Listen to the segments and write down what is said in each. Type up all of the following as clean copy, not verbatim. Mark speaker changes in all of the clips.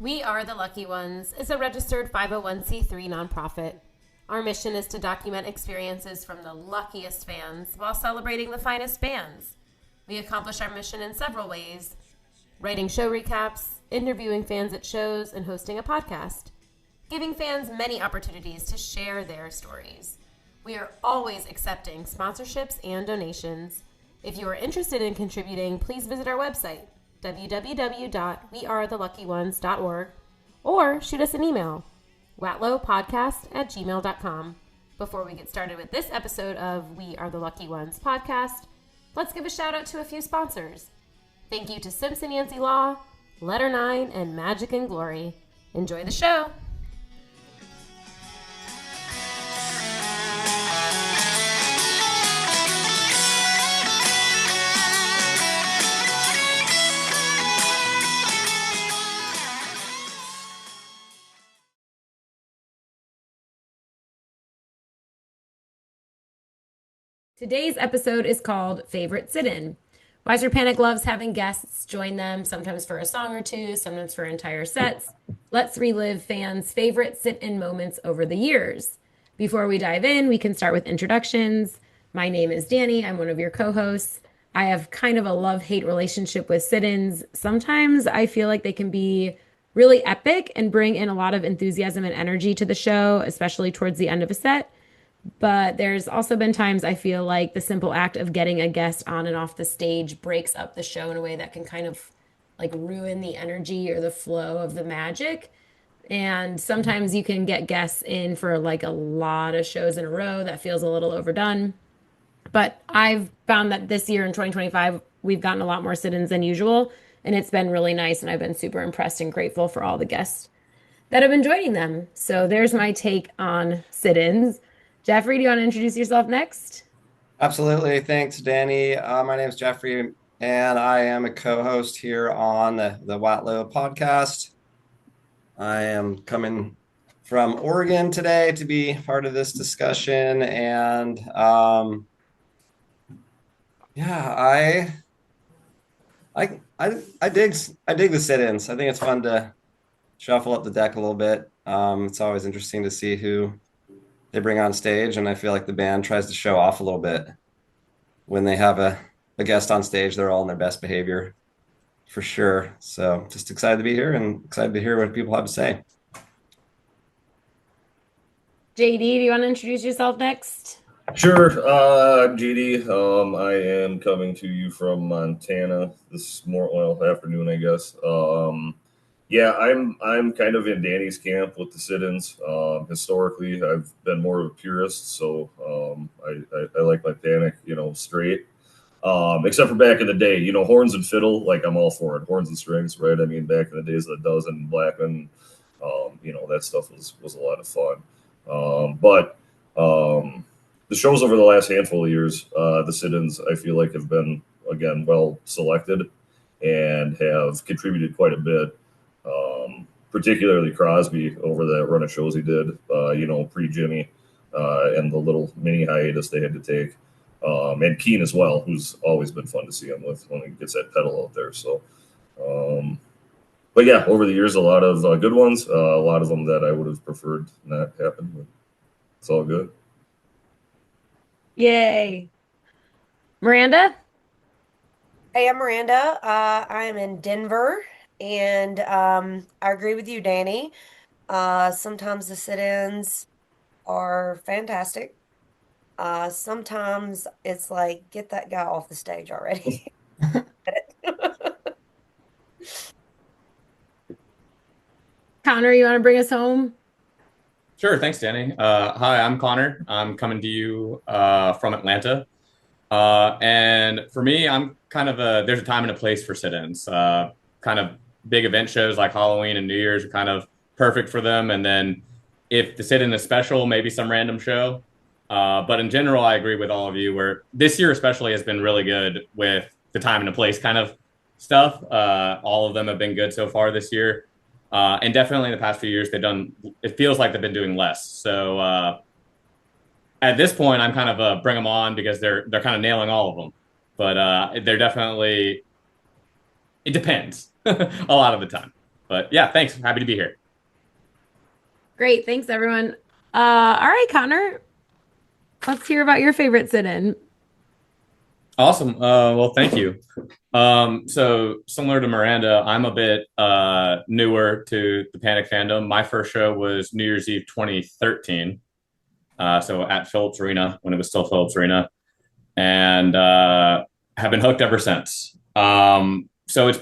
Speaker 1: We Are the Lucky Ones is a registered 501c3 nonprofit. Our mission is to document experiences from the luckiest fans while celebrating the finest bands. We accomplish our mission in several ways: writing show recaps, interviewing fans at shows, and hosting a podcast, giving fans many opportunities to share their stories. We are always accepting sponsorships and donations. If you are interested in contributing, please visit our website, www.wearetheluckyones.org, or shoot us an email, watlopodcast@gmail.com. Before we get started with this episode of We Are the Lucky Ones podcast, let's give a shout out to a few sponsors. Thank you to Simpson Yancey Law, Letter 9, and Magic and Glory. Enjoy the show. Today's episode is called Favorite Sit-In. Wiser Panic loves having guests join them, sometimes for a song or two, sometimes for entire sets. Let's relive fans' favorite sit-in moments over the years. Before we dive in, we can start with introductions. My name is Danny. I'm one of your co-hosts. I have kind of a love-hate relationship with sit-ins. Sometimes I feel like they can be really epic and bring in a lot of enthusiasm and energy to the show, especially towards the end of a set. But there's also been times I feel like the simple act of getting a guest on and off the stage breaks up the show in a way that can kind of like ruin the energy or the flow of the magic. And sometimes you can get guests in for like a lot of shows in a row that feels a little overdone. But I've found that this year in 2025, we've gotten a lot more sit-ins than usual. And it's been really nice. And I've been super impressed and grateful for all the guests that have been joining them. So there's my take on sit-ins. Jeffrey, do you want to introduce yourself next?
Speaker 2: Absolutely. Thanks, Danny. My name is Jeffrey, and I am a co-host here on the WATLO podcast. I am coming from Oregon today to be part of this discussion, and I dig the sit-ins. I think it's fun to shuffle up the deck a little bit. It's always interesting to see who they bring on stage, and I feel like the band tries to show off a little bit when they have a guest on stage. They're all in their best behavior for sure. So just excited to be here and excited to hear what people have to say.
Speaker 1: JD, do you want to introduce yourself next?
Speaker 3: Sure. I'm JD. I am coming to you from Montana this afternoon, I guess. Yeah, I'm kind of in Danny's camp with the sit-ins. Historically, I've been more of a purist, so I like my panic, straight. Except for back in the day, horns and fiddle, like I'm all for it. Horns and strings, right? I mean, back in the days of the Dozen, Blackman, that stuff was a lot of fun. But the shows over the last handful of years, the sit-ins, I feel like have been, again, well selected and have contributed quite a bit. Particularly Crosby over that run of shows he did, pre-Jimmy, and the little mini hiatus they had to take. And Keen as well, who's always been fun to see him with when he gets that pedal out there. So, but yeah, over the years, a lot of good ones, a lot of them that I would have preferred not happen, but it's all good.
Speaker 1: Yay. Miranda?
Speaker 4: Hey, I'm Miranda. I am in Denver. And I agree with you, Danny. Sometimes the sit-ins are fantastic. Sometimes it's like, get that guy off the stage already.
Speaker 1: Connor, you want to bring us home?
Speaker 5: Sure. Thanks, Danny. Hi, I'm Connor. I'm coming to you from Atlanta. And for me, I'm kind of there's a time and a place for sit-ins. Kind of big event shows like Halloween and New Year's are kind of perfect for them. And then if the sit-in is special, maybe some random show. But in general, I agree with all of you where this year especially has been really good with the time and the place kind of stuff. All of them have been good so far this year. And definitely in the past few years, it feels like they've been doing less. So at this point, I'm kind of bring them on because they're kind of nailing all of them. But they're definitely, it depends a lot of the time. But yeah, thanks. Happy to be here.
Speaker 1: Great. Thanks, everyone. All right, Connor, let's hear about your favorite sit-in.
Speaker 5: Awesome. Well, thank you. So similar to Miranda, I'm a bit newer to the Panic fandom. My first show was New Year's Eve 2013. So at Phillips Arena when it was still Phillips Arena, and have been hooked ever since. So it's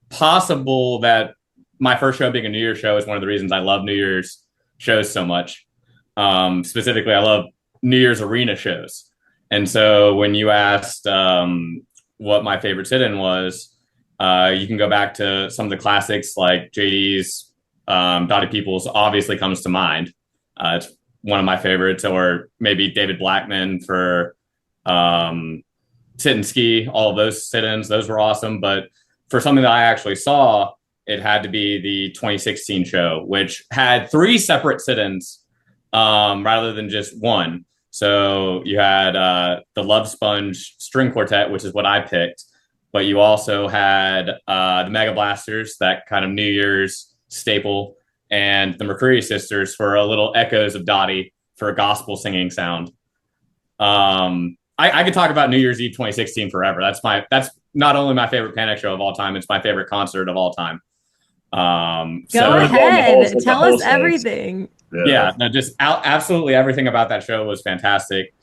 Speaker 5: possible that my first show being a New Year's show is one of the reasons I love New Year's shows so much. Specifically, I love New Year's arena shows. And so when you asked what my favorite sit-in was, you can go back to some of the classics like JD's Dottie Peoples obviously comes to mind. It's one of my favorites, or maybe David Blackman for Sit and Ski. All of those sit-ins, those were awesome. But for something that I actually saw, it had to be the 2016 show, which had 3 separate sit-ins rather than just one. So you had the Love Sponge String Quartet, which is what I picked, but you also had the Mega Blasters, that kind of New Year's staple, and the McCreary Sisters for a little echoes of Dottie for a gospel singing sound. I could talk about New Year's Eve 2016 forever. That's not only my favorite Panic show of all time, it's my favorite concert of all time.
Speaker 1: Go ahead, tell us everything.
Speaker 5: Yeah, no, just absolutely everything about that show was fantastic.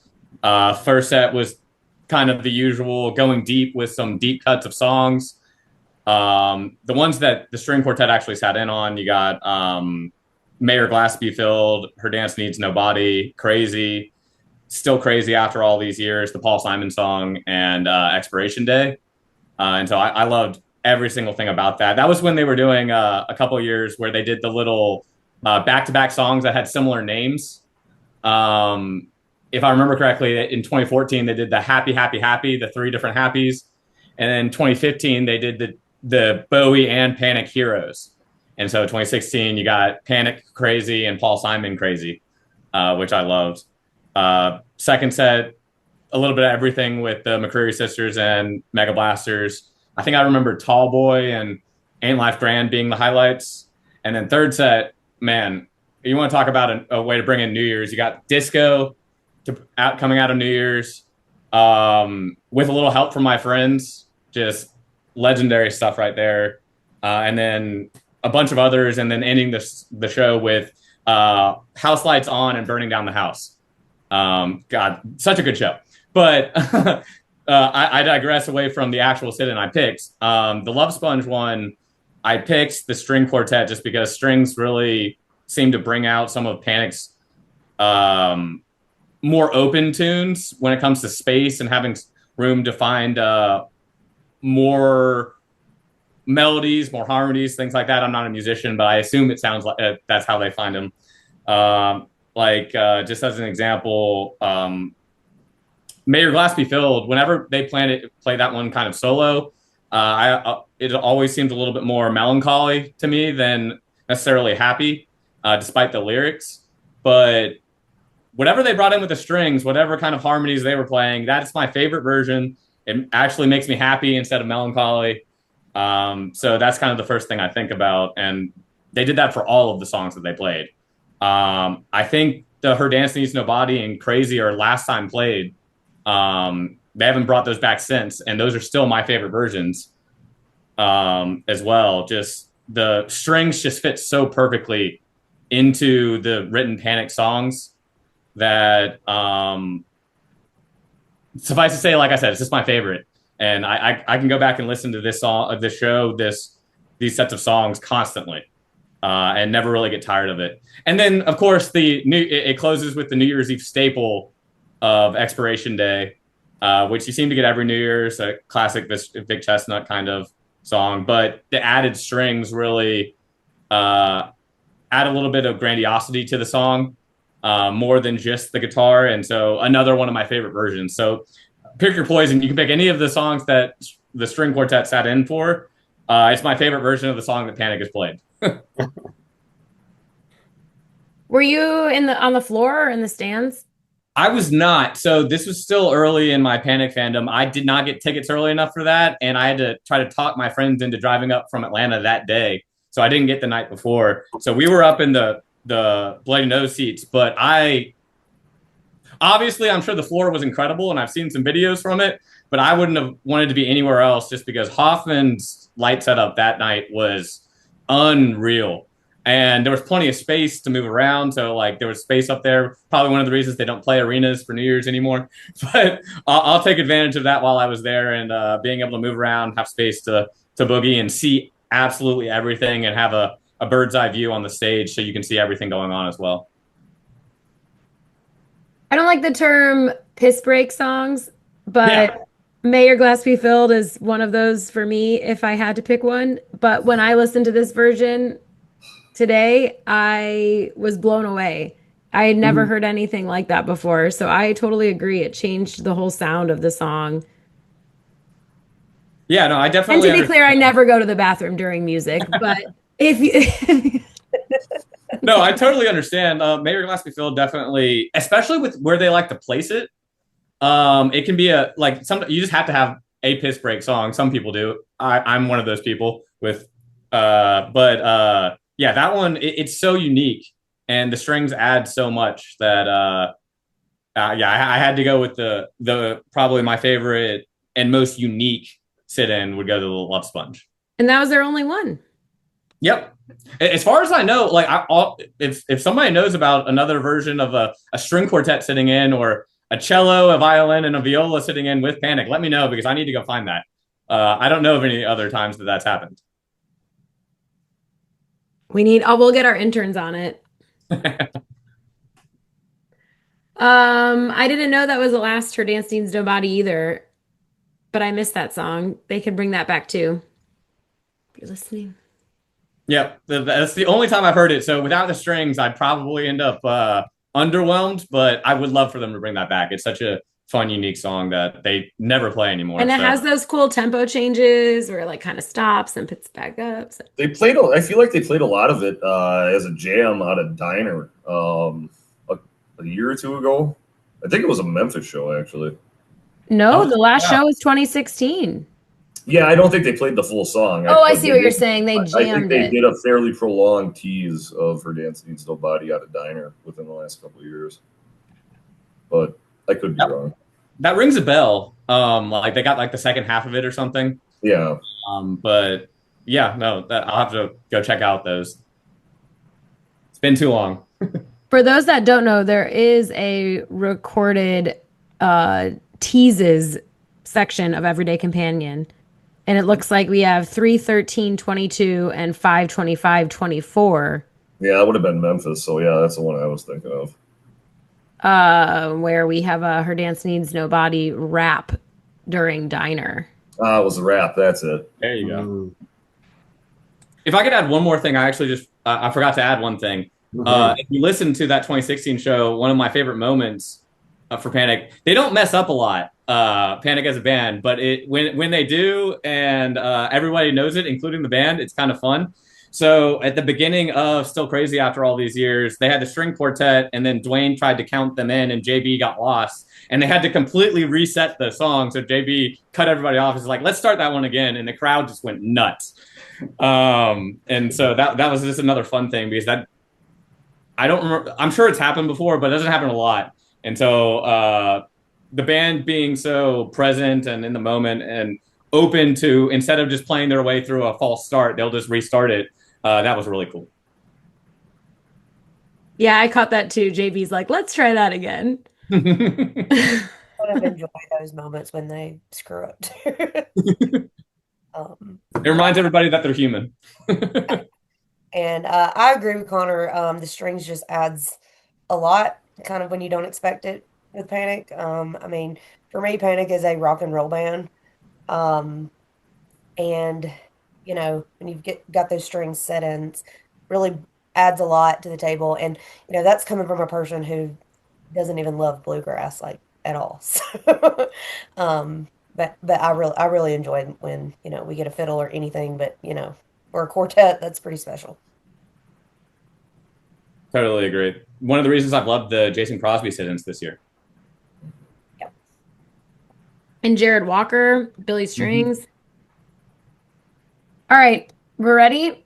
Speaker 5: First set was kind of the usual, going deep with some deep cuts of songs. The ones that the string quartet actually sat in on, you got Mayor Glass Be Filled, Her Dance Needs Nobody, Crazy, Still Crazy After All These Years, the Paul Simon song, and Expiration Day. And so I loved every single thing about that. That was when they were doing a couple of years where they did the little back-to-back songs that had similar names. If I remember correctly, in 2014, they did the Happy, Happy, Happy, the 3 different happies. And then 2015, they did the Bowie and Panic Heroes. And so 2016, you got Panic Crazy and Paul Simon Crazy, which I loved. Second set, a little bit of everything with the McCreary Sisters and Mega Blasters. I think I remember Tall Boy and Ain't Life Grand being the highlights. And then third set, man, you want to talk about a way to bring in New Year's. You got disco coming out of New Year's with a little help from my friends. Just legendary stuff right there. And then a bunch of others, and then ending the show with House Lights On and Burning Down the House. God, such a good show. But I digress away from the actual sit-in I picked. The Love Sponge one, I picked the string quartet just because strings really seem to bring out some of Panic's more open tunes when it comes to space and having room to find more melodies, more harmonies, things like that. I'm not a musician, but I assume it sounds like that's how they find them. Just as an example, May Your Glass Be Filled, whenever they play that one kind of solo, it always seems a little bit more melancholy to me than necessarily happy, despite the lyrics. But whatever they brought in with the strings, whatever kind of harmonies they were playing, that's my favorite version. It actually makes me happy instead of melancholy. So that's kind of the first thing I think about. And they did that for all of the songs that they played. I think the Her Dance Needs Nobody and Crazy are last time played. They haven't brought those back since, and those are still my favorite versions as well. Just the strings just fit so perfectly into the written Panic songs that suffice to say, like I said, it's just my favorite. And I can go back and listen to this song, this show, these sets of songs constantly, and never really get tired of it. And then, of course, it closes with the New Year's Eve staple of Expiration Day, which you seem to get every New Year's, a classic Vic Chestnut kind of song. But the added strings really add a little bit of grandiosity to the song, more than just the guitar. And so another one of my favorite versions. So pick your poison. You can pick any of the songs that the string quartet sat in for. It's my favorite version of the song that Panic has played.
Speaker 1: Were you on the floor or in the stands?
Speaker 5: I was not. So this was still early in my Panic fandom. I did not get tickets early enough for that, and I had to try to talk my friends into driving up from Atlanta that day so I didn't get the night before. So we were up in the Bloody Nose seats, but obviously I'm sure the floor was incredible, and I've seen some videos from it, but I wouldn't have wanted to be anywhere else just because Hoffman's light setup that night was unreal. And there was plenty of space to move around. So like there was space up there. Probably one of the reasons they don't play arenas for New Year's anymore. But I'll take advantage of that while I was there, and being able to move around, have space to boogie and see absolutely everything, and have a bird's eye view on the stage so you can see everything going on as well.
Speaker 1: I don't like the term piss break songs, but
Speaker 5: Yeah.
Speaker 1: May Your Glass Be Filled is one of those for me if I had to pick one. But when I listened to this version today, I was blown away. I had never heard anything like that before. So I totally agree. It changed the whole sound of the song.
Speaker 5: Yeah, no, I
Speaker 1: And
Speaker 5: definitely
Speaker 1: to be clear, I never go to the bathroom during music, but if you
Speaker 5: No, I totally understand. May Your Glass Be Filled definitely, especially with where they like to place it. It can be you just have to have a piss break song. Some people do. I'm one of those people with, yeah, that one it's so unique, and the strings add so much that yeah, I had to go with the probably my favorite and most unique sit-in would go to the Love Sponge.
Speaker 1: and that was their only one.
Speaker 5: Yep. As far as I know, like if somebody knows about another version of a string quartet sitting in, or a cello, a violin, and a viola sitting in with Panic, let me know because I need to go find that. I don't know of any other times that that's happened.
Speaker 1: We'll get our interns on it. I didn't know that was the last Her Dance Needs Nobody either, but I missed that song. They could bring that back too. If you're listening.
Speaker 5: Yep, that's the only time I've heard it. So without the strings, I'd probably end up underwhelmed, but I would love for them to bring that back. It's such a fun, unique song that they never play anymore.
Speaker 1: And it has those cool tempo changes where it like kind of stops and picks back up. So.
Speaker 3: They played. I feel like they played a lot of it as a jam out of Diner a year or two ago. I think it was a Memphis show actually.
Speaker 1: No, the last show was 2016.
Speaker 3: Yeah, I don't think they played the full song.
Speaker 1: I see what you're saying. They jammed
Speaker 3: I think they
Speaker 1: it.
Speaker 3: did a fairly prolonged tease of Her Dance Needs Nobody out of Diner within the last couple of years. But I could be wrong.
Speaker 5: That rings a bell. Like they got like the second half of it or something.
Speaker 3: Yeah.
Speaker 5: But yeah, no, I'll have to go check out those. It's been too long.
Speaker 1: For those that don't know, there is a recorded teases section of Everyday Companion. And it looks like we have 3:13:22 and 5:25:24.
Speaker 3: Yeah, that would have been Memphis. So yeah, that's the one I was thinking of.
Speaker 1: Where we have a Her Dance Needs Nobody rap during Diner.
Speaker 3: It was a rap. That's it.
Speaker 5: There you go. If I could add one more thing, I actually just I forgot to add one thing. If you listen to that 2016 show, one of my favorite moments for Panic, they don't mess up a lot. Panic as a band, but when they do, and everybody knows it, including the band, it's kind of fun. So at the beginning of Still Crazy After All These Years, they had the string quartet, and then Dwayne tried to count them in, and JB got lost, and they had to completely reset the song. So JB cut everybody off. He's like, let's start that one again, and the crowd just went nuts. And so that was just another fun thing, because that I don't remember. I'm sure it's happened before, but it doesn't happen a lot. And so the band being so present and in the moment and open to, instead of just playing their way through a false start, they'll just restart it. That was really cool.
Speaker 1: Yeah, I caught that too. JB's like, let's try that again.
Speaker 4: I would have enjoyed those moments when they screw up too.
Speaker 5: It reminds everybody that they're human.
Speaker 4: And I agree with Connor. The strings just adds a lot, kind of when you don't expect it with Panic. I mean, for me, Panic is a rock and roll band. And, you know, when you've got those strings set in, really adds a lot to the table. And, you know, that's coming from a person who doesn't even love bluegrass, like, at all. So, but I really enjoy when, you know, we get a fiddle or anything, but, you know, or a quartet, that's pretty special.
Speaker 5: Totally agree. One of the reasons I've loved the Jason Crosby sit-ins this year.
Speaker 4: Yeah.
Speaker 1: And Jared Walker, Billy Strings. All right, we're ready.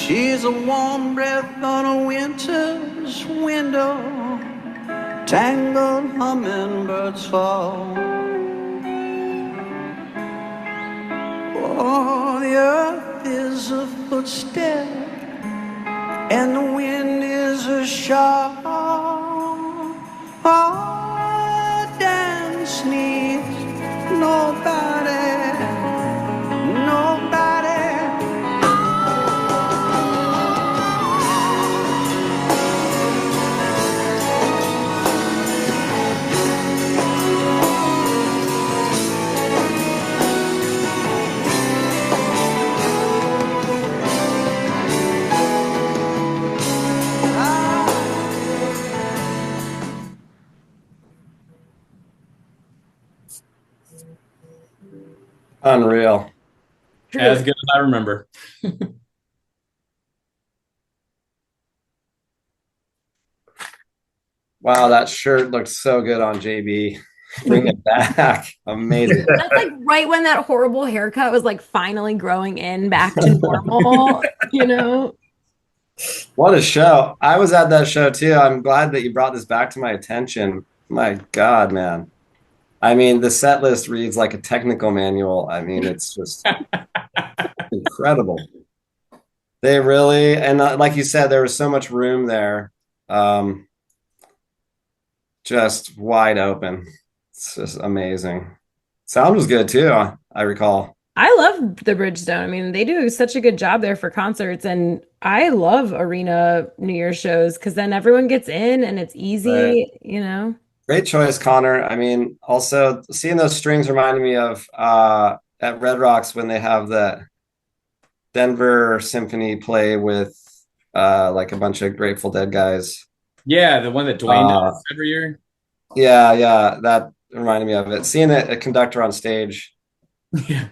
Speaker 6: She's a warm breath on a winter's window. Tangled hummingbirds fall. Oh, the earth is a footstep, and the wind is a shawl. Oh, dance needs nobody, nobody.
Speaker 2: Unreal.
Speaker 5: As good as I remember.
Speaker 2: Wow, that shirt looks so good on JB. Bring it back. Amazing.
Speaker 1: That's like right when that horrible haircut was like finally growing in back to normal, you know?
Speaker 2: What a show. I was at that show too. I'm glad that you brought this back to my attention. My God, man. I mean, the set list reads like a technical manual. I mean, it's just incredible. They really, and like you said, there was so much room there. Just wide open. It's just amazing. Sound was good too, I recall.
Speaker 1: I love the Bridgestone. I mean, they do such a good job there for concerts, and I love arena New Year's shows because then everyone gets in and it's easy,
Speaker 2: Right.
Speaker 1: you know?
Speaker 2: Great choice, Connor. I mean, also seeing those strings reminded me of at Red Rocks when they have that Denver Symphony play with like a bunch of Grateful Dead guys.
Speaker 5: Yeah, the one that Dwayne does every year.
Speaker 2: Yeah, that reminded me of it. Seeing a conductor on stage.
Speaker 5: Yeah.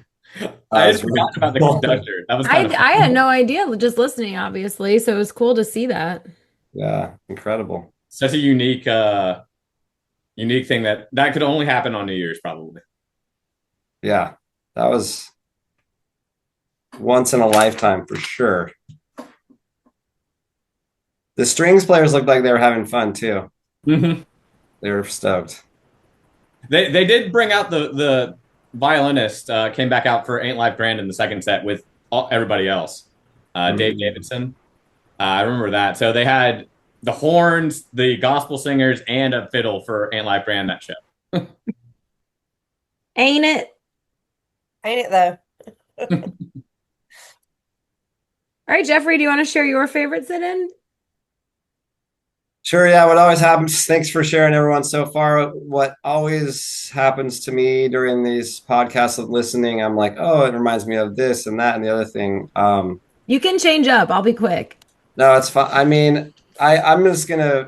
Speaker 5: I just forgot about the conductor. That was kind of
Speaker 1: I had no idea just listening, obviously. So it was cool to see that.
Speaker 2: Yeah, incredible.
Speaker 5: such a unique thing that could only happen on New Year's, probably.
Speaker 2: Yeah, that was once in a lifetime for sure. The strings players looked like they were having fun too.
Speaker 5: Mm-hmm.
Speaker 2: They were stoked.
Speaker 5: They did bring out the violinist came back out for Ain't Life Grand in the second set with everybody else. Dave Davidson. I remember that. So they had the horns, the gospel singers, and a fiddle for Ain't Life Grand that show.
Speaker 1: Ain't it?
Speaker 4: Ain't it though?
Speaker 1: All right, Jeffrey, do you want to share your favorite sit-in?
Speaker 2: Sure, yeah, what always happens, thanks for sharing everyone so far. What always happens to me during these podcasts of listening, I'm like, oh, it reminds me of this and that and the other thing.
Speaker 1: You can change up. I'll be quick.
Speaker 2: No, it's fine. I mean, I'm just gonna,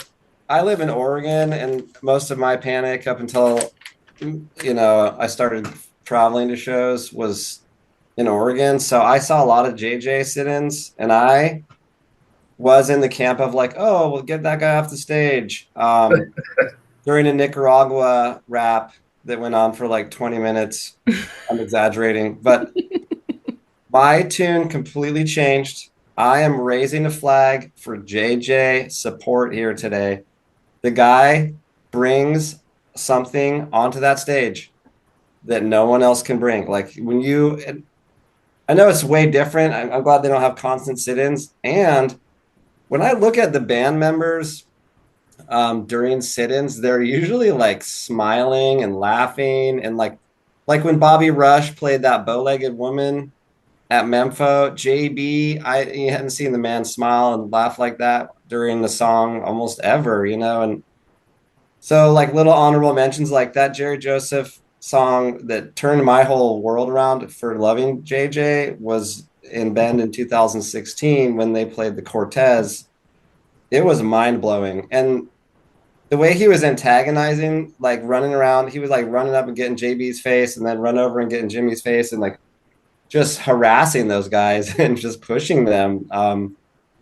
Speaker 2: I live in Oregon, and most of my panic up until, I started traveling to shows was in Oregon. So I saw a lot of JJ sit-ins, and I was in the camp of like, oh, we'll get that guy off the stage. During a Nicaragua rap that went on for like 20 minutes. I'm exaggerating, but my tune completely changed. I am raising a flag for JJ support here today. The guy brings something onto that stage that no one else can bring. Like I know it's way different. I'm glad they don't have constant sit-ins. And when I look at the band members during sit-ins, they're usually like smiling and laughing, and like when Bobby Rush played that bow-legged woman at Mempho, JB, you hadn't seen the man smile and laugh like that during the song almost ever, and so like little honorable mentions like that Jerry Joseph song that turned my whole world around for loving JJ was in Bend in 2016 when they played the Cortez. It was mind-blowing. And the way he was antagonizing, like running around, he was like running up and getting JB's face and then run over and getting Jimmy's face and like just harassing those guys and just pushing them.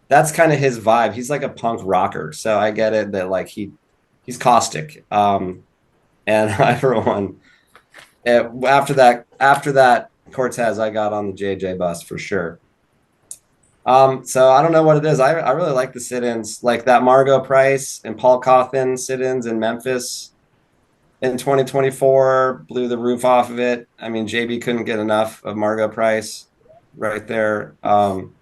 Speaker 2: That's kind of his vibe. He's like a punk rocker. So I get it that like he's caustic. And everyone after that Cortez, I got on the JJ bus for sure. So I don't know what it is. I really like the sit-ins, like that Margot Price and Paul Cauthen sit-ins in Memphis in 2024 blew the roof off of it. I mean, JB couldn't get enough of Margot Price right there. And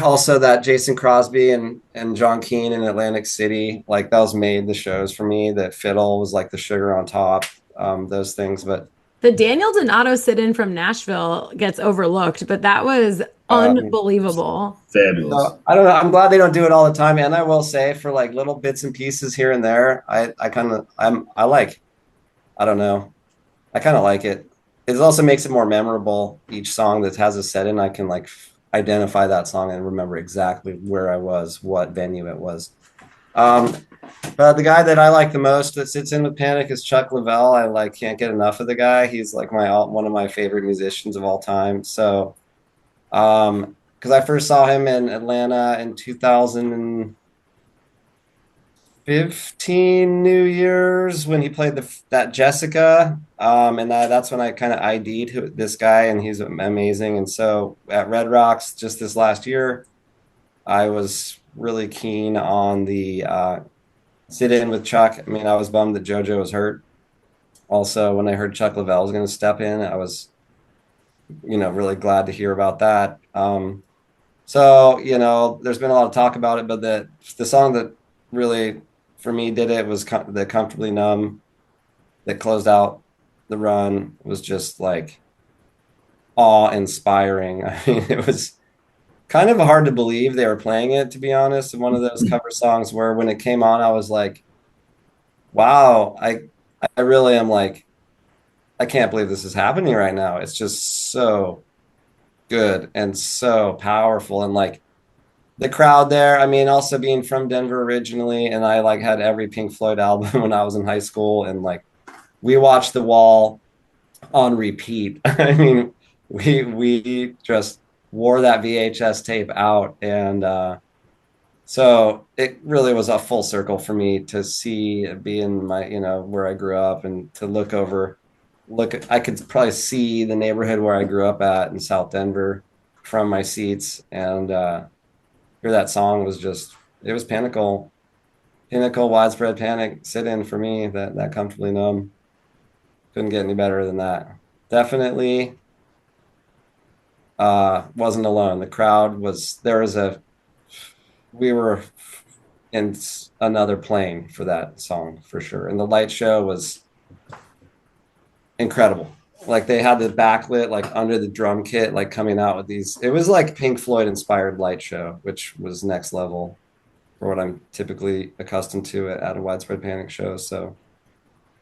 Speaker 2: also that Jason Crosby and John Keane in Atlantic City, like those made the shows for me. That fiddle was like the sugar on top, those things. But
Speaker 1: The Daniel Donato sit-in from Nashville gets overlooked, but that was
Speaker 2: um,
Speaker 1: unbelievable.
Speaker 3: Fabulous.
Speaker 2: so I don't know. I'm glad they don't do it all the time. And I will say for like little bits and pieces here and there, I kind of I like. I don't know. I kind of like it. It also makes it more memorable. Each song that has a set in, I can like identify that song and remember exactly where I was, what venue it was. Um, but the guy that I like the most that sits in with Panic is Chuck Leavell. I like can't get enough of the guy. He's like my one of my favorite musicians of all time. So, because I first saw him in Atlanta in 2015 New Year's when he played that Jessica, and that's when I kind of ID'd this guy, and he's amazing. And so at Red Rocks just this last year, I was really keen on the sit in with Chuck. I mean, I was bummed that JoJo was hurt. Also, when I heard Chuck Leavell was going to step in, I was, really glad to hear about that. So, there's been a lot of talk about it, but the song that really for me did it was the Comfortably Numb that closed out the run was just like awe-inspiring. I mean, it was kind of hard to believe they were playing it, to be honest. One of those cover songs where when it came on, I was like, wow, I really am like, I can't believe this is happening right now. It's just so good and so powerful. And like the crowd there, I mean, also being from Denver originally, and I like had every Pink Floyd album when I was in high school, and like we watched The Wall on repeat. I mean, we just wore that VHS tape out, and so it really was a full circle for me to see being my, where I grew up and to I could probably see the neighborhood where I grew up at in South Denver from my seats, and hear that song was just, it was pinnacle widespread panic sit in for me, that Comfortably Numb. Couldn't get any better than that. Definitely wasn't alone. The crowd was, we were in another plane for that song for sure. And the light show was incredible. Like they had the backlit, like under the drum kit, like coming out with these. It was like Pink Floyd inspired light show, which was next level for what I'm typically accustomed to at a widespread panic show. So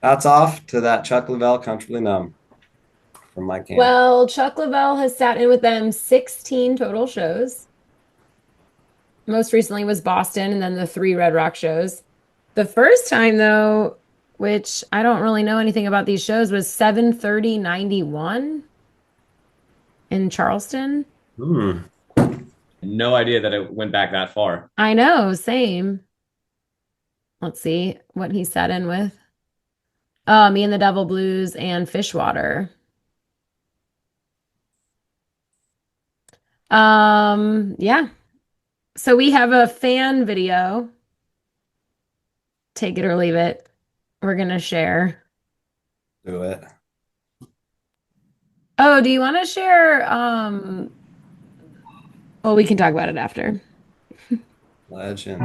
Speaker 2: hats off to that Chuck Leavell Comfortably Numb from my camp.
Speaker 1: Well, Chuck Leavell has sat in with them 16 total shows. Most recently was Boston and then the 3 Red Rock shows. The first time though, which I don't really know anything about these shows, was 7/30/91 in Charleston.
Speaker 5: No idea that it went back that far.
Speaker 1: I know, same. Let's see what he sat in with. Me and the Devil Blues and Fishwater. Yeah. So we have a fan video. Take it or leave it. We're gonna share.
Speaker 2: Do it.
Speaker 1: Oh, do you want to share? Well, we can talk about it after.
Speaker 2: Legend.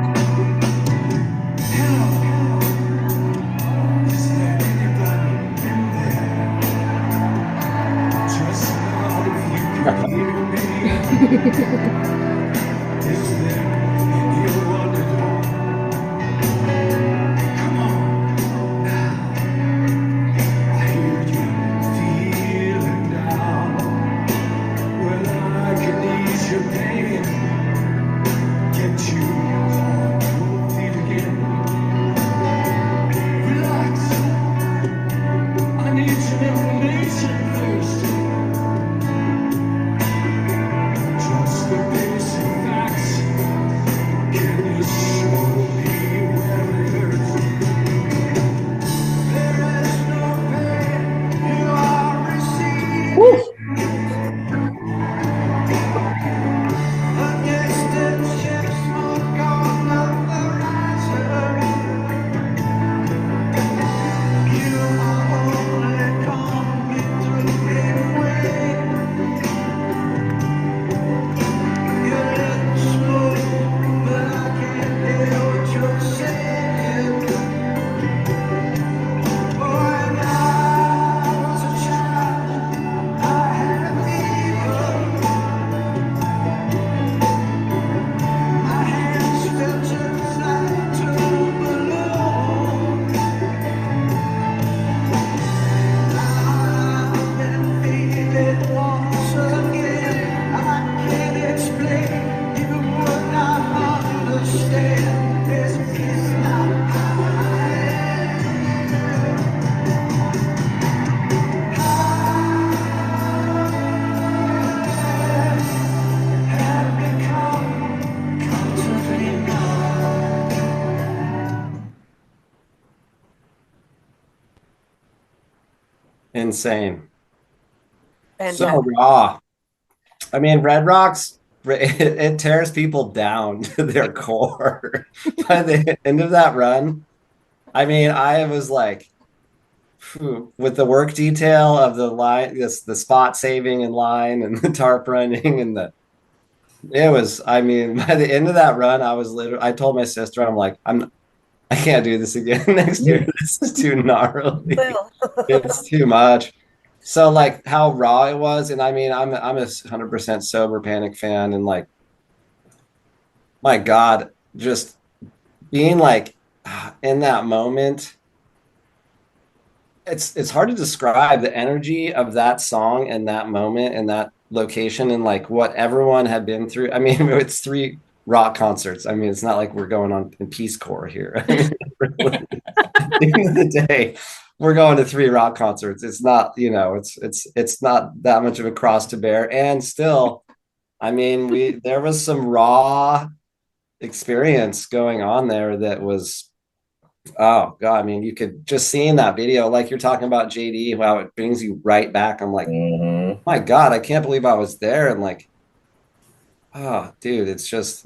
Speaker 2: insane. So
Speaker 4: Fantastic.
Speaker 2: raw. I mean, Red Rocks, it tears people down to their core. By the end of that run, I mean, I was like, phew, with the work detail of the line, the spot saving in line and the tarp running and it was, I mean, by the end of that run, I was literally, I told my sister, I'm like, I can't do this again next year. This is too gnarly.
Speaker 4: Well,
Speaker 2: It's too much. So like how raw it was, and I mean, I'm a 100% sober Panic fan, and like, my God, just being like in that moment, it's hard to describe the energy of that song and that moment and that location and like what everyone had been through. I mean, it's three rock concerts. I mean, it's not like we're going on in Peace Corps here. I mean, really, at the end of the day, we're going to three rock concerts. It's not, it's not that much of a cross to bear. And still, I mean, there was some raw experience going on there that was, oh God, I mean, you could just seeing that video, like you're talking about JD, how it brings you right back. I'm like,
Speaker 3: Mm-hmm.
Speaker 2: my God, I can't believe I was there. And like, oh, dude, it's just,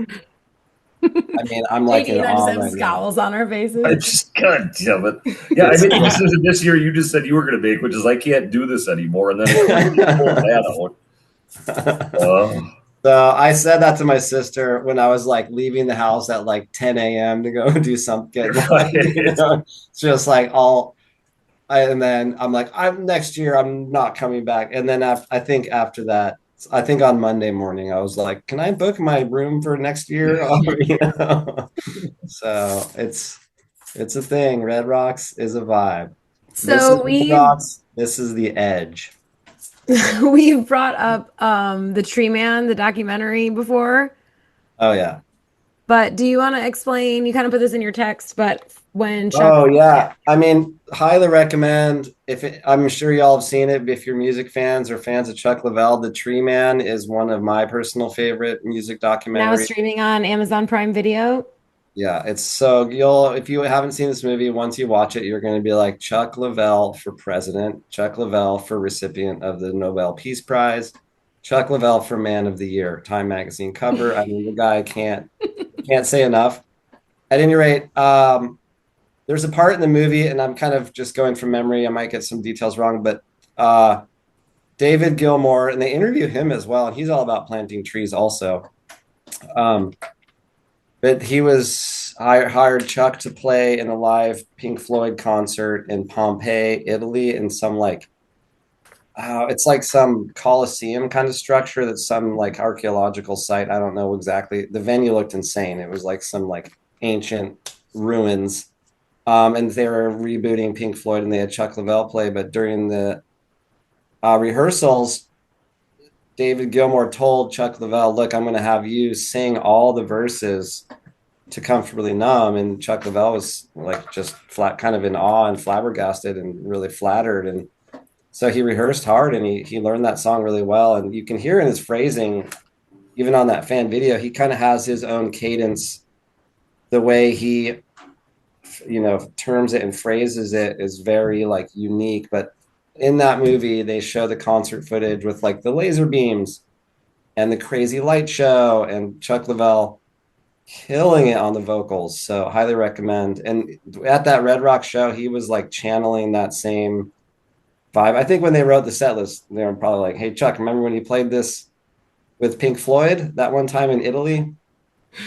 Speaker 2: I mean, I'm like
Speaker 1: JD
Speaker 2: in
Speaker 1: and I just
Speaker 2: awe
Speaker 1: have
Speaker 2: right now.
Speaker 1: scowls on our
Speaker 3: I
Speaker 1: faces.
Speaker 3: just, God damn it. Yeah, I
Speaker 2: It's
Speaker 3: mean, this year you just said you were going to bake, which is I can't do this anymore. And then you pulled that out. Oh,
Speaker 2: So I said that to my sister when I was like leaving the house at like 10 a.m. to go do something, like,
Speaker 3: right.
Speaker 2: it's just like and then I'm like, I'm next year, I'm not coming back. And then I think after that, I think on Monday morning, I was like, can I book my room for next year? So it's a thing. Red Rocks is a vibe. This is
Speaker 1: So
Speaker 2: Red Rocks. This is the edge.
Speaker 1: we've brought up the Tree Man, the documentary before,
Speaker 2: Oh yeah.
Speaker 1: but do you want to explain? You kind of put this in your text, but when Chuck,
Speaker 2: Oh yeah. I mean, highly recommend I'm sure y'all have seen it if you're music fans or fans of Chuck Leavell. The Tree Man is one of my personal favorite music
Speaker 1: now
Speaker 2: documentaries.
Speaker 1: streaming on Amazon Prime Video.
Speaker 2: Yeah, it's so you'll if you haven't seen this movie, once you watch it, you're going to be like Chuck Leavell for president, Chuck Leavell for recipient of the Nobel Peace Prize, Chuck Leavell for Man of the Year, Time Magazine cover. I mean, the guy can't say enough. At any rate, there's a part in the movie, and I'm kind of just going from memory. I might get some details wrong, but David Gilmour, and they interview him as well, and he's all about planting trees also. Um, but he was hired Chuck to play in a live Pink Floyd concert in Pompeii, Italy, in some like it's like some Colosseum kind of structure that's some like archaeological site. I don't know exactly. The venue looked insane. It was like some like ancient ruins. And they were rebooting Pink Floyd and they had Chuck Leavell play. But during the rehearsals, David Gilmour told Chuck Leavell, look, I'm going to have you sing all the verses to Comfortably Numb. And Chuck Leavell was like just flat, kind of in awe and flabbergasted and really flattered. And so he rehearsed hard and he learned that song really well. And you can hear in his phrasing, even on that fan video, he kind of has his own cadence. The way he, terms it and phrases it is very like unique. But in that movie, they show the concert footage with like the laser beams and the crazy light show and Chuck Leavell killing it on the vocals. So highly recommend. And at that Red Rock show, he was like channeling that same vibe. I think when they wrote the set list, they were probably like, hey, Chuck, remember when you played this with Pink Floyd that one time in Italy?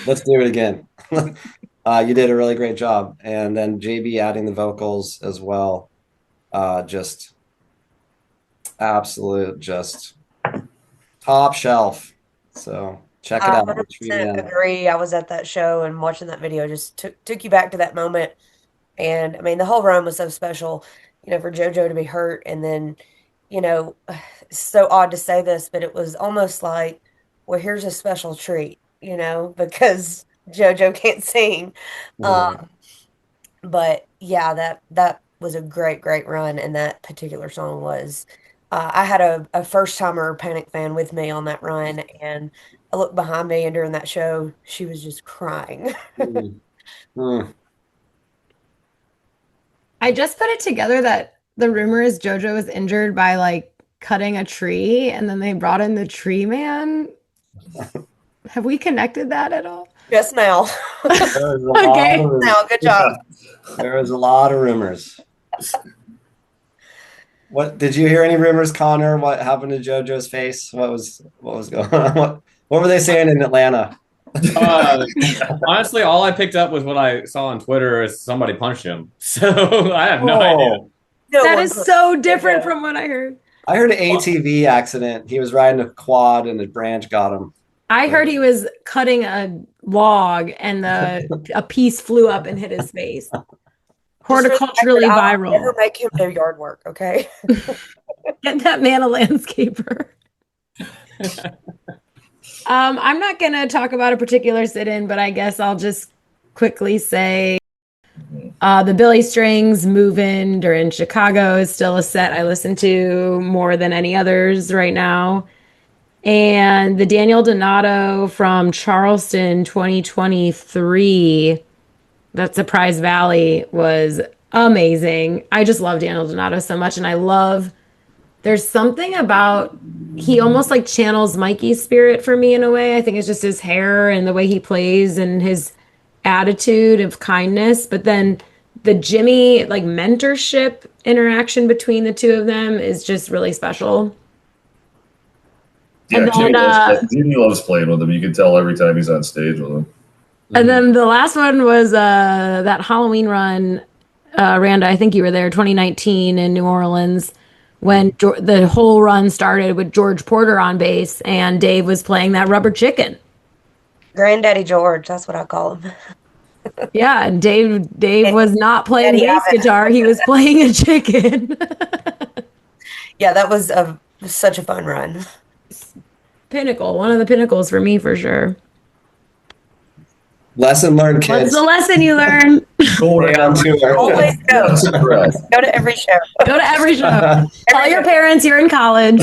Speaker 2: Let's do it again. You did a really great job. And then JB adding the vocals as well. Just absolute, just top shelf. So check it
Speaker 4: I
Speaker 2: out.
Speaker 4: 100% agree. I was at that show and watching that video just took you back to that moment. And I mean, the whole run was so special, for JoJo to be hurt. And then, it's so odd to say this, but it was almost like, well, here's a special treat, because JoJo can't sing.
Speaker 2: Right.
Speaker 4: But yeah, that was a great, great run. And that particular song was, I had a first timer Panic fan with me on that run. And I looked behind me and during that show, she was just crying.
Speaker 2: Mm. Mm.
Speaker 1: I just put it together that The rumor is JoJo was injured by like cutting a tree and then they brought in the tree man. Have we connected that at all?
Speaker 4: Just now.
Speaker 2: There was a lot
Speaker 1: Okay.
Speaker 2: of rumors.
Speaker 4: Now, good job.
Speaker 2: There was a lot of rumors. What did you hear any rumors, Connor? What happened to JoJo's face? What was going on? What were they saying in Atlanta?
Speaker 5: Honestly, all I picked up was what I saw on Twitter is somebody punched him. So I have no idea.
Speaker 2: Oh,
Speaker 4: No
Speaker 1: That
Speaker 4: one
Speaker 1: is
Speaker 4: put-
Speaker 1: so different
Speaker 4: Yeah.
Speaker 1: from what I heard.
Speaker 2: I heard an ATV accident. He was riding a quad and a branch got him.
Speaker 1: I heard he was cutting a log and a piece flew up and hit his face.
Speaker 4: Just for the
Speaker 1: Horticulturally
Speaker 4: record, I'll never
Speaker 1: viral.
Speaker 4: make him do yard work, okay?
Speaker 1: Get that man a landscaper. I'm not gonna talk about a particular sit-in, but I guess I'll just quickly say the Billy Strings Move-In during Chicago is still a set I listen to more than any others right now. And the Daniel Donato from Charleston 2023, that Surprise Valley was amazing. I just love Daniel Donato so much, and I love there's something about he almost like channels Mikey's spirit for me in a way. I think it's just his hair and the way he plays and his attitude of kindness. But then the Jimmy like mentorship interaction between the two of them is just really special.
Speaker 3: Yeah,
Speaker 1: And then,
Speaker 3: Jimmy loves playing with him. You can tell every time he's on stage with him.
Speaker 1: And then the last one was that Halloween run, Randa, I think you were there, 2019 in New Orleans, when the whole run started with George Porter on bass and Dave was playing that rubber chicken.
Speaker 4: Granddaddy George, that's what I call him.
Speaker 1: Yeah, and Dave was not playing
Speaker 4: Daddy
Speaker 1: bass
Speaker 4: Abbott.
Speaker 1: guitar, he was playing a chicken.
Speaker 4: Yeah, that was such a fun run.
Speaker 1: Pinnacle, one of the pinnacles for me for sure.
Speaker 2: Lesson learned,
Speaker 1: What's
Speaker 2: kids.
Speaker 1: the lesson you learn?
Speaker 2: Stay on tour.
Speaker 4: Always go.
Speaker 3: Yes, correct.
Speaker 4: Go to every show.
Speaker 1: Go to every show. Tell your parents you're in college.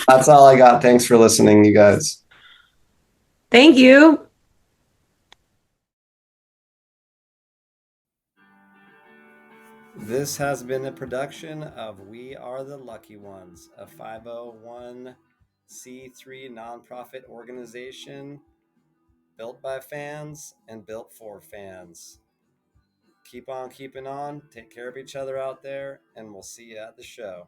Speaker 2: That's all I got. Thanks for listening, you guys.
Speaker 1: Thank you.
Speaker 2: This has been a production of We Are the Lucky Ones, a 501c3 nonprofit organization built by fans and built for fans. Keep on keeping on. Take care of each other out there, and we'll see you at the show.